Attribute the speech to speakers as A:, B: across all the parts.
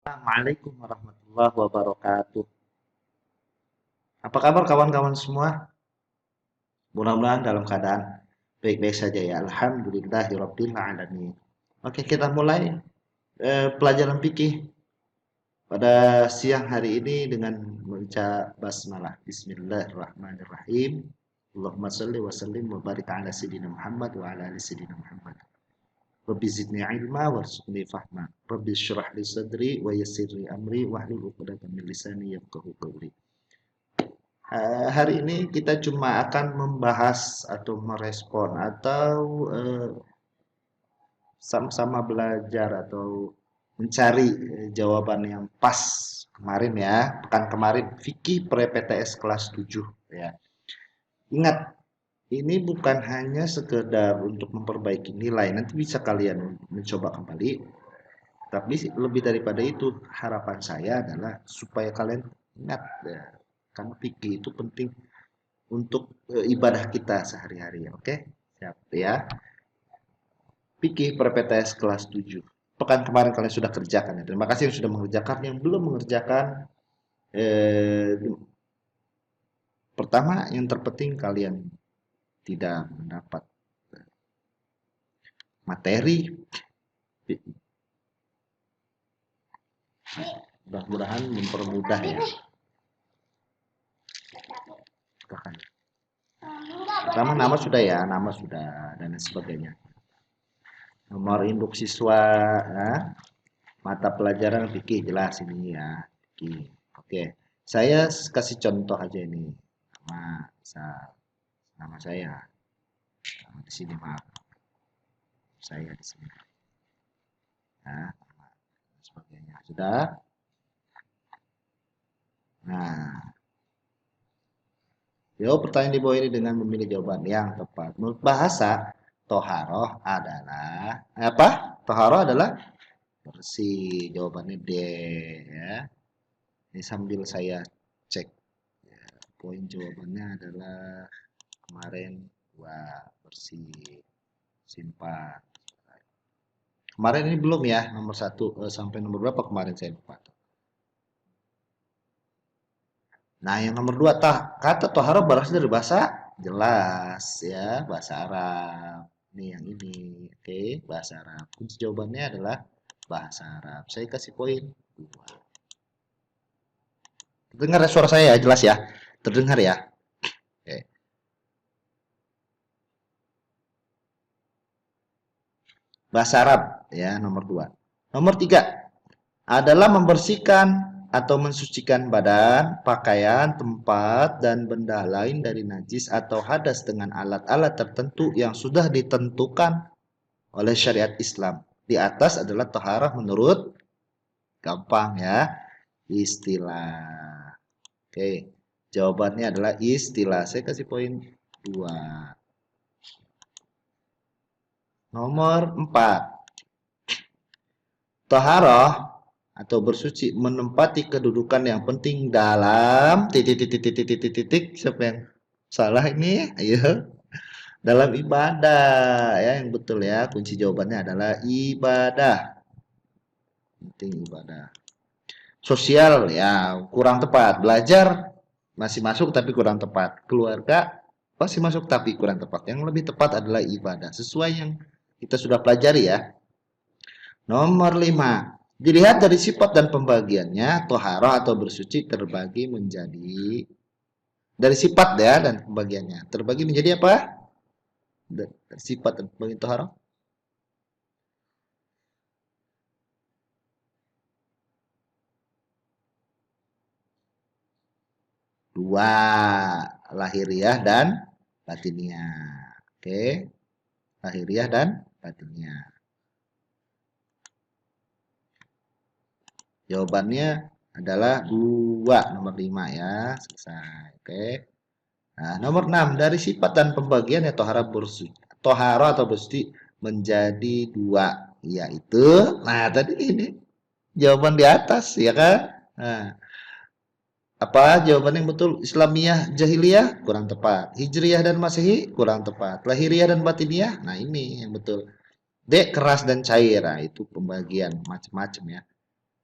A: Assalamualaikum warahmatullahi wabarakatuh. Apa kabar kawan-kawan semua? Mudah-mudahan dalam keadaan baik-baik saja ya. Alhamdulillahirabbil alamin. Oke, kita mulai pelajaran fikih pada siang hari ini dengan membaca basmalah. Bismillahirrahmanirrahim. Allahumma shalli wa sallim wa barik ala sayyidina Muhammad wa ala ali sayyidina Muhammad. Rabbi zidni ilma warzuqni fahma. Rabbi syrah li sadri wa yassir li amri wahlul 'uqdatam min lisani yafqahu qawli. Hari ini kita cuma akan membahas atau merespon atau sama-sama belajar atau mencari jawaban yang pas kemarin ya, pekan kemarin fikih pre-PTS kelas 7 ya. Ingat, ini bukan hanya sekedar untuk memperbaiki nilai, nanti bisa kalian mencoba kembali, tapi lebih daripada itu harapan saya adalah supaya kalian ingat ya, karena fikih itu penting untuk ibadah kita sehari-hari. Oke, siap ya. Fikih per PTS kelas 7. Pekan kemarin kalian sudah kerjakan ya. Terima kasih yang sudah mengerjakan. Yang belum mengerjakan, eh, pertama yang terpenting kalian tidak mendapat materi. Mudah-mudahan mempermudah ya. Pertama nama sudah ya, nama sudah dan lain sebagainya. Nomor induk siswa, ya. Mata pelajaran fikih jelas ini ya. Fikih. Oke, saya kasih contoh aja ini. Nama saya. Nama di sini maaf. Saya di sini. Nah, nama dan sebagainya. Sudah. Nah, jawab pertanyaan di bawah ini dengan memilih jawaban yang tepat. Menurut bahasa, toharoh adalah apa? Toharoh adalah bersih. Jawabannya D ya. Ini sambil saya cek. Ya, poin jawabannya adalah kemarin 2 bersih. Simpan. Kemarin ini belum ya, nomor 1 sampai nomor berapa kemarin saya lupa. Nah, yang nomor 2 kata tohara berasal dari bahasa jelas ya, bahasa Arab. Ini yang ini. Oke, bahasa Arab. Kunci jawabannya adalah bahasa Arab. Saya kasih poin 2. Terdengar suara saya ya, jelas ya? Terdengar ya? Oke. Bahasa Arab ya, nomor 2. Nomor 3 adalah membersihkan atau mensucikan badan, pakaian, tempat, dan benda lain dari najis atau hadas dengan alat-alat tertentu yang sudah ditentukan oleh syariat Islam. Di atas adalah taharah menurut gampang ya, istilah. Oke, jawabannya adalah istilah. Saya kasih poin 2. Nomor 4. Taharah atau bersuci menempati kedudukan yang penting dalam titik. Siapa yang salah ini? Ayo. Dalam ibadah ya, yang betul ya. Kunci jawabannya adalah ibadah. Penting ibadah. Sosial ya kurang tepat. Belajar masih masuk tapi kurang tepat. Keluarga masih masuk tapi kurang tepat. Yang lebih tepat adalah ibadah. Sesuai yang kita sudah pelajari ya. Nomor 5. Dilihat dari sifat dan pembagiannya, toharoh atau bersuci terbagi menjadi dari sifat ya dan pembagiannya. Terbagi menjadi apa? Dari sifat dan pembagian toharoh. 2. Lahiriah dan batiniah. Oke. Lahiriah dan batiniah. Jawabannya adalah 2, nomor 5 ya. Selesai. Oke. Nah, nomor 6, dari sifat dan pembagian ya tohara atau bersuci menjadi 2, yaitu nah tadi ini jawaban di atas ya kan. Nah, apa jawaban yang betul? Islamiyah, jahiliyah kurang tepat. Hijriyah dan Masehi kurang tepat. Lahiriah dan batiniah, nah ini yang betul. D, keras dan cair. Nah, itu pembagian macam-macam ya.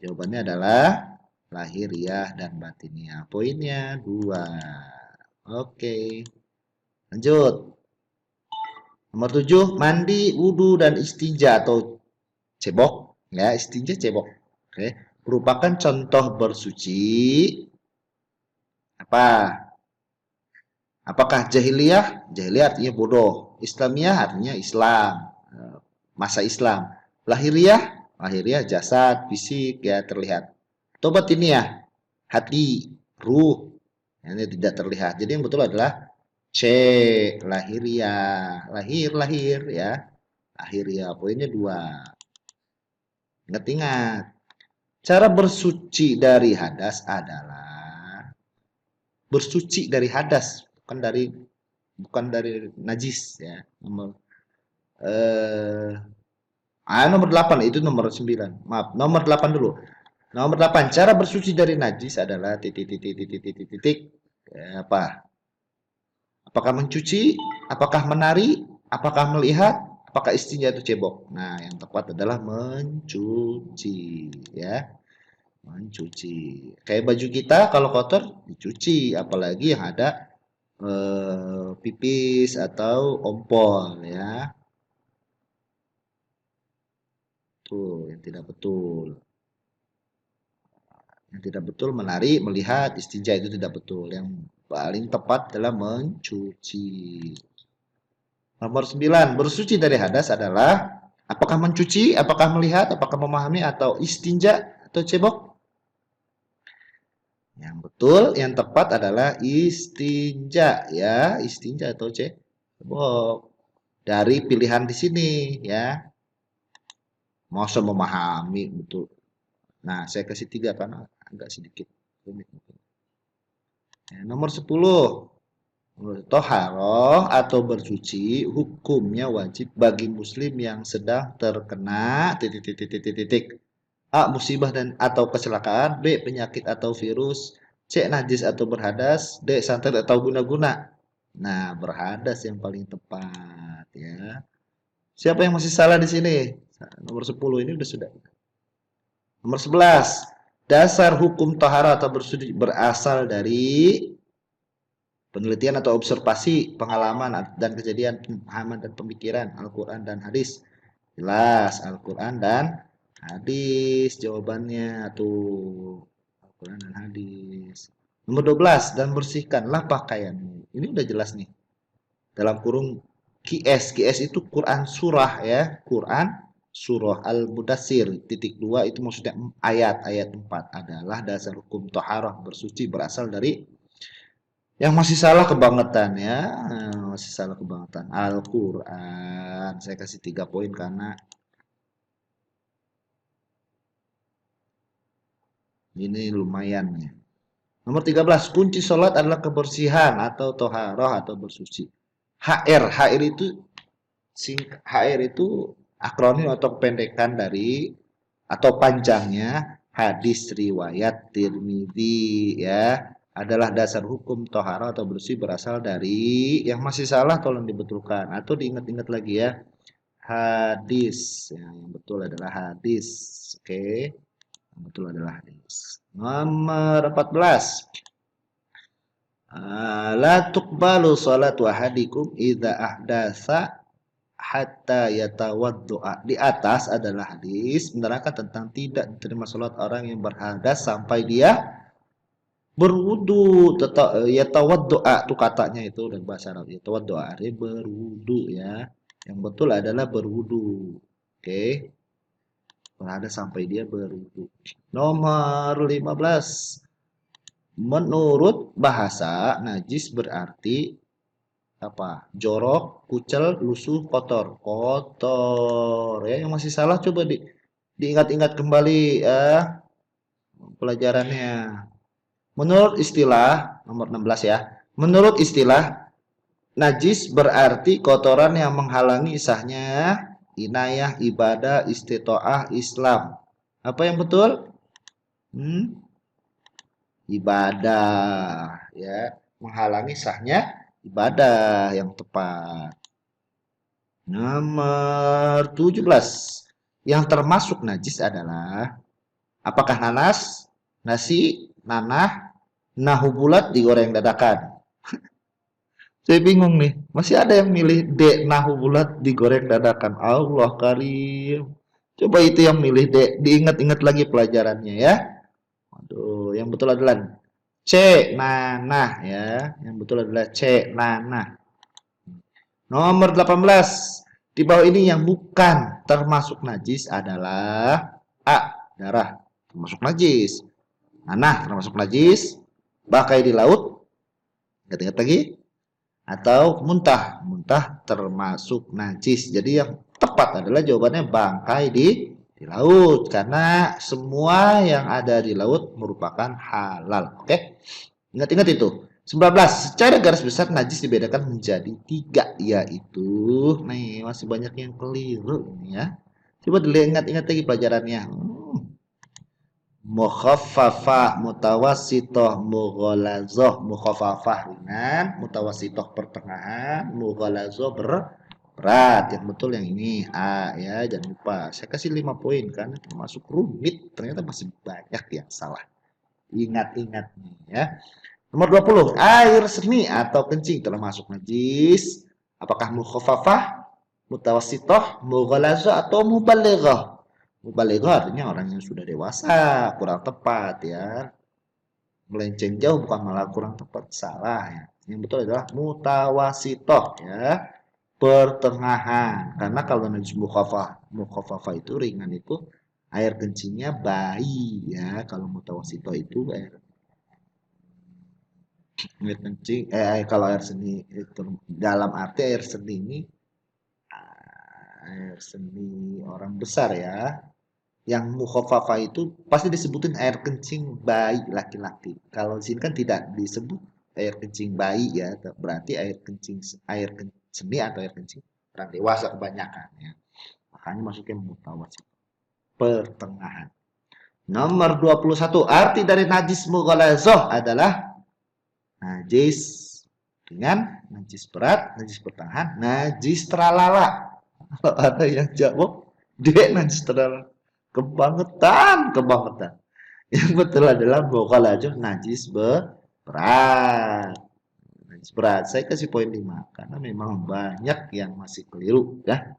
A: Jawabannya adalah lahiriah dan batiniah. Poinnya 2. Oke, lanjut. Nomor 7, mandi, wudhu, dan istinja atau cebok. Ya, istinja cebok. Oke, merupakan contoh bersuci apa? Apakah jahiliyah? Jahiliyah artinya bodoh. Islamiyah artinya Islam. Masa Islam. Lahiriah? Lahiriah jasad, fisik ya terlihat. Tobat ini ya, hati, ruh. Ini tidak terlihat. Jadi yang betul adalah C. Lahiriah. Lahir ya. Lahiriah. Poinnya 2. Ingat-ingat. Cara bersuci dari hadas adalah bersuci dari hadas, bukan dari najis ya. Eh nomor 8 itu nomor 9. Maaf, nomor 8 dulu. Nomor 8, cara bersuci dari najis adalah titik titik titik titik titik. Apa? Apakah mencuci? Apakah menari? Apakah melihat? Apakah istinja itu cebok? Nah, yang tepat adalah mencuci ya. Mencuci. Kayak baju kita kalau kotor dicuci, apalagi yang ada pipis atau ompol ya. Tuh, yang tidak betul. Yang tidak betul menari, melihat, istinja itu tidak betul. Yang paling tepat adalah mencuci. Nomor 9, bersuci dari hadas adalah apakah mencuci, apakah melihat, apakah memahami, atau istinja, atau cebok? Yang betul, yang tepat adalah istinja ya, istinja atau cebok. Dari pilihan di sini ya. Masa memahami betul. Nah, saya kasih 3 karena agak sedikit rumit. Ya, nomor 10. Toharoh atau bersuci hukumnya wajib bagi muslim yang sedang terkena titik. A. Musibah dan atau kecelakaan. B. Penyakit atau virus. C. Najis atau berhadas. D. Santet atau guna-guna. Nah, berhadas yang paling tepat ya. Siapa yang masih salah di sini? Nomor 10 ini sudah. Nomor 11. Dasar hukum tahara atau bersuci berasal dari penelitian atau observasi, pengalaman dan kejadian, pemahaman dan pemikiran, Al-Quran dan hadis. Jelas, Al-Quran dan hadis jawabannya tuh. Al-Quran dan hadis. Nomor 12, dan bersihkanlah pakaianmu. Ini udah jelas nih. Dalam kurung QS. QS itu Quran surah ya. Quran surah Al-Mudassir. Titik 2 itu maksudnya ayat 4 adalah dasar hukum toharah bersuci berasal dari yang masih salah kebangetan ya. Masih salah kebangetan. Al-Quran. Saya kasih 3 poin karena ini lumayan ya. Nomor 13. Kunci sholat adalah kebersihan atau toharoh atau bersuci. HR itu HR itu akronim atau pendekan dari atau panjangnya hadis riwayat Tirmidzi ya, adalah dasar hukum tohara atau bersih berasal dari yang masih salah tolong dibetulkan atau diingat-ingat lagi ya, hadis yang betul adalah hadis. Oke, yang betul adalah hadis. Nomor 14, la tuqbalu salatu ahadikum idza ahdasa hatta yatawaddu'a. Di atas adalah hadis menerangkan tentang tidak diterima salat orang yang berhadas sampai dia berwudu. Yatawaddu'a itu katanya itu dan bahasa Arab. Yatawaddu'a artinya berwudu ya. Yang betul adalah berwudu. Oke. Berhadas sampai dia berwudu. Nomor 15. Menurut bahasa najis berarti apa? Jorok, kucel, lusuh, kotor. Kotor. Ya, yang masih salah coba diingat-ingat kembali pelajarannya. Menurut istilah nomor 16 ya. Menurut istilah najis berarti kotoran yang menghalangi sahnya inayah, ibadah, istitoah, Islam. Apa yang betul? Ibadah ya, menghalangi sahnya ibadah yang tepat. Nomor 17. Yang termasuk najis adalah Apakah nanas, nasi, nanah, nahu bulat digoreng dadakan? Saya bingung nih. Masih ada yang milih D, nahu bulat digoreng dadakan. Allah karim. Coba itu yang milih D. Diingat-ingat lagi pelajarannya ya. Waduh, yang betul adalah C, nanah ya. Yang betul adalah C, nanah. Nomor 18. Di bawah ini yang bukan termasuk najis adalah A, darah termasuk najis. Nanah termasuk najis. Bangkai di laut. Ingat-ingat lagi. Atau muntah. Muntah termasuk najis. Jadi yang tepat adalah jawabannya bangkai di laut. Karena semua yang ada di laut merupakan halal. Oke? Ingat-ingat itu. 19. Secara garis besar najis dibedakan menjadi 3. Yaitu, nih masih banyak yang keliru nih ya. Coba ingat-ingat lagi pelajarannya. Mukhaffafah, mutawassithah, mughalazah. Mukhaffafah ringan, mutawassithah pertengahan, mughalazah berat. Yang betul yang ini A ya, jangan lupa. Saya kasih 5 poin kan, termasuk rumit. Ternyata masih banyak yang salah. Ingat-ingat nih ya. Nomor 20, air seni atau kencing termasuk najis. Apakah mukhaffafah, mutawassithah, mughalazah atau mubalighah? Mubalighah artinya orang yang sudah dewasa, kurang tepat ya. Melenceng jauh bukan malah kurang tepat, salah ya. Yang betul adalah mutawassithah ya, pertengahan. Karena kalau najis mukhaffafah itu ringan itu air kencingnya bayi ya. Kalau mutawassithah itu air kencing kalau air seni itu dalam arti air seni ini air seni orang besar ya. Yang mukhaffafah itu pasti disebutin air kencing bayi laki-laki. Kalau di sini kan tidak disebut air kencing bayi ya, berarti seni atau air kencing orang dewasa kebanyakan ya. Makanya masuknya mutawasit pertengahan. Nomor 21, arti dari najis mughalazah adalah najis ringan, najis berat, najis pertengahan, najis terlala. Kalau ada yang jawab, dia najis terlala. Kebangetan, kebangetan. Yang betul adalah mughalazah najis berat. Najis berat. Saya kasih poin 5 karena memang banyak yang masih keliru ya.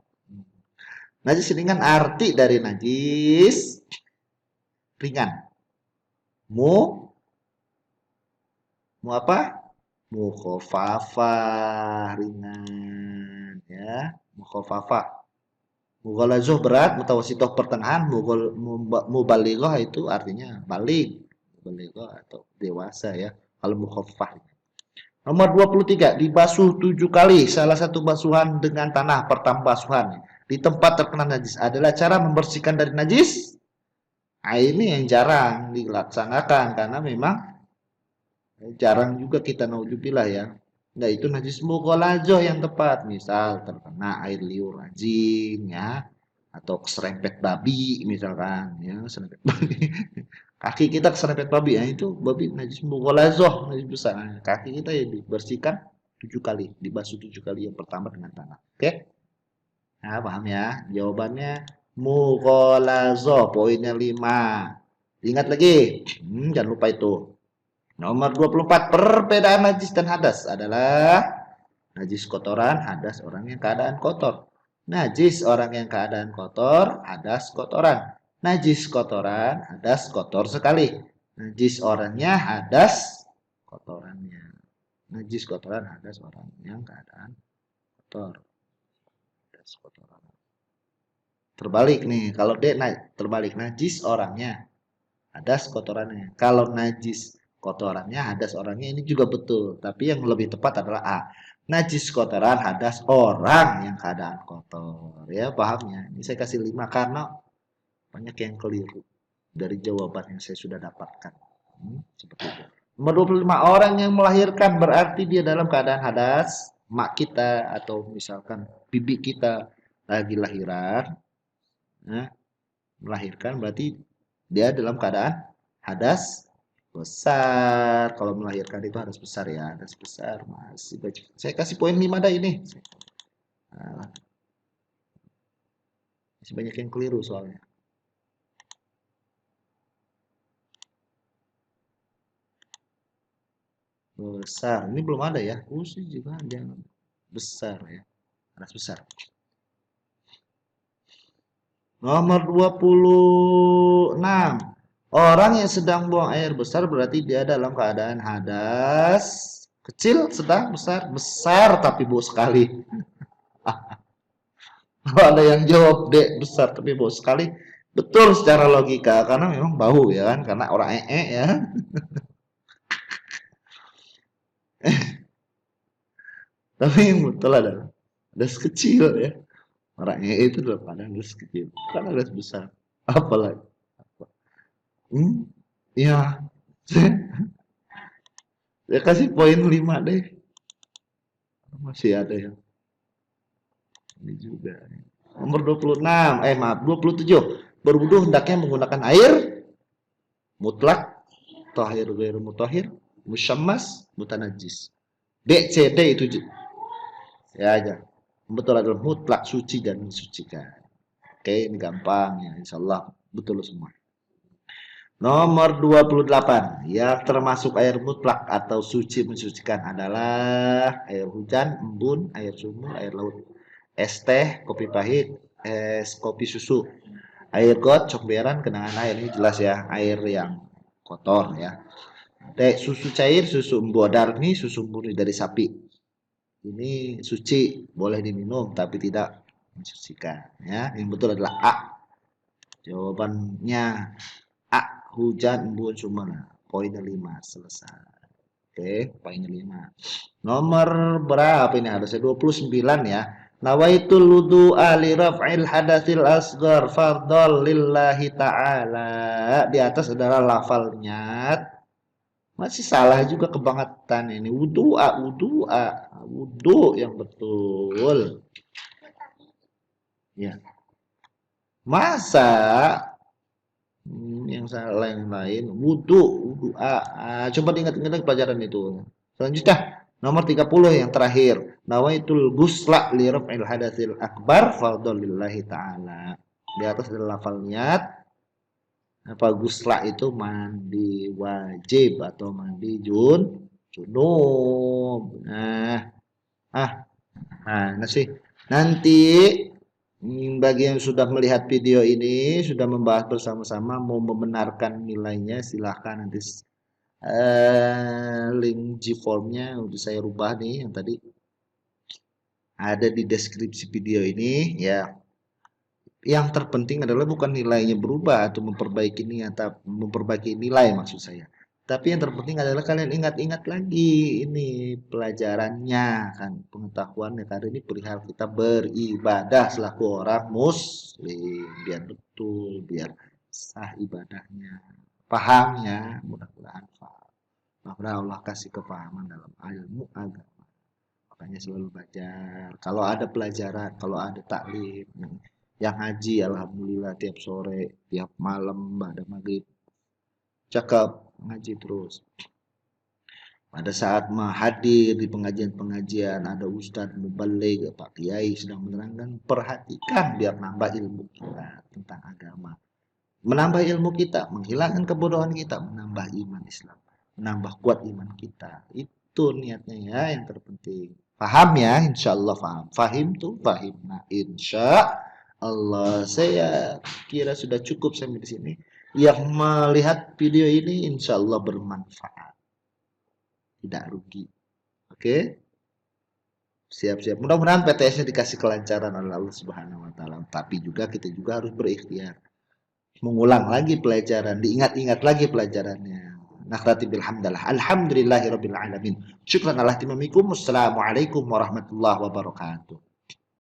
A: Najis ringan arti dari najis ringan. Mu apa? Mukhafafah ringan ya, mukhafafah. Mughalazuh berat, mutawassithah pertengahan, mubalighah itu artinya balik. Mubalighah atau dewasa ya. Kalau mukhafafah. Nomor 23, dibasuh 7 kali salah satu basuhan dengan tanah pertama basuhan di tempat terkena najis adalah cara membersihkan dari najis. Nah, ini yang jarang dilaksanakan karena memang jarang juga kita naudzubillah ya. Nah, itu najis mughalazah yang tepat. Misal terkena air liur anjing ya atau keserempet babi misalkan ya, serempet babi. Kaki kita keserempet babi ya, itu babi najis mughalazah, najis besar. Nah, kaki kita ya dibersihkan 7 kali, dibasuh 7 kali yang pertama dengan tanah. Oke? Nah, paham ya? Jawabannya mughalazah, poinnya 5. Ingat lagi. Jangan lupa itu. Nomor 24, perbedaan najis dan hadas adalah najis kotoran, hadas orang yang keadaan kotor. Najis orang yang keadaan kotor, hadas kotoran. Najis kotoran, hadas kotor sekali. Najis orangnya, hadas kotorannya. Najis kotoran, hadas orang yang keadaan kotor. Hadas kotoran. Terbalik nih, kalau D terbalik, najis orangnya, hadas kotorannya. Kalau najis kotorannya, hadas orangnya, ini juga betul. Tapi yang lebih tepat adalah A. Najis kotoran, hadas orang yang keadaan kotor. Ya, pahamnya. Ini saya kasih 5 karena banyak yang keliru dari jawaban yang saya sudah dapatkan. Seperti itu. Nomor 25, orang yang melahirkan berarti dia dalam keadaan hadas. Mak kita atau misalkan bibi kita lagi lahiran. Nah, melahirkan berarti dia dalam keadaan hadas besar. Kalau melahirkan itu hadas besar ya, hadas besar masih baca. Saya kasih poin 5 dah ini. Nah, masih banyak yang keliru soalnya. besar. Ini belum ada ya. Kursi juga ada yang besar ya. Aras besar. Nomor 26. Orang yang sedang buang air besar berarti dia dalam keadaan hadas. Kecil, sedang, besar. Besar tapi bau sekali. Kalau ada yang jawab D besar tapi bau sekali, betul secara logika karena memang bau ya kan, karena orang ya. Tapi yang betul adalah das kecil ya. Orang itu adalah pada das kecil, karena das besar. Apalagi? Ya, saya kasih poin 5 deh. Masih ada yang ini juga. Nomor 26, maaf 27. Berwudu hendaknya menggunakan air mutlak, tahir ghairu mutahhir, musyammas, mutanajjis. B, C, D itu ya aja. Betul adalah mutlak suci dan mensucikan. Oke, ini gampang ya, insyaallah betul semua. Nomor 28, yang termasuk air mutlak atau suci mensucikan adalah air hujan, embun, air sumur, air laut, es teh, kopi pahit, es kopi susu, air got, comberan, genangan air. Ini jelas ya, air yang kotor ya. Susu cair, susu embodar nih, susu murni dari sapi. Ini suci, boleh diminum tapi tidak mensucikan ya. Yang betul adalah A. Jawabannya A, hujan, embun, sumur. Poinnya 5, selesai. Oke, poinnya 5. Nomor berapa ini? Harusnya 29 ya. Nawaitul wudu'a li raf'il hadatsil asghar fardhol lillahi ta'ala. Di atas adalah lafalnya. Masih salah juga kebangetan ini. Wudu'a, wudu yang betul. Ya. Masa yang salah yang lain wudu coba diingat-ingat pelajaran itu. Selanjutnya nomor 30 yang terakhir, nawaitul ghusla li raf'il hadatsil akbar fardhol lillahi ta'ala. Di atas ada lafal niat. Apa ghusla itu mandi wajib atau mandi junub. Sih nanti bagi yang sudah melihat video ini, sudah membahas bersama-sama, mau membenarkan nilainya, silahkan nanti link G-formnya udah saya rubah nih, yang tadi ada di deskripsi video ini ya. Yang terpenting adalah bukan nilainya berubah atau memperbaiki nilai maksud saya. Tapi yang terpenting adalah kalian ingat-ingat lagi ini pelajarannya kan, pengetahuannya karena ini perihal kita beribadah selaku orang muslim, biar betul, biar sah ibadahnya, pahamnya, mudah-mudahan paham. Mudah-mudahan Allah kasih kepahaman dalam ilmu agama. Makanya selalu belajar. Kalau ada pelajaran, kalau ada taklim, yang ngaji alhamdulillah tiap sore, tiap malam, ada maghrib. Cakep, ngaji terus. Pada saat hadir di pengajian-pengajian, ada ustadz mubaligh, Pak Kiai sedang menerangkan, perhatikan biar nambah ilmu kita tentang agama. Menambah ilmu kita, menghilangkan kebodohan kita, menambah iman Islam, menambah kuat iman kita. Itu niatnya ya yang terpenting. Paham ya? Insya Allah paham. Fahim tuh fahim. Nah, insya Allah saya kira sudah cukup sampai di sini. Yang melihat video ini insya Allah bermanfaat, tidak rugi. Oke, siap-siap. Mudah-mudahan PTS-nya dikasih kelancaran oleh Allah Subhanahu Wa Taala. Tapi juga kita juga harus berikhtiar, mengulang lagi pelajaran, diingat-ingat lagi pelajarannya. Nakhrati bilhamdalillah. Alhamdulillahirabbil alamin. Syukran ala timamikum. Wassalamualaikum warahmatullahi wabarakatuh.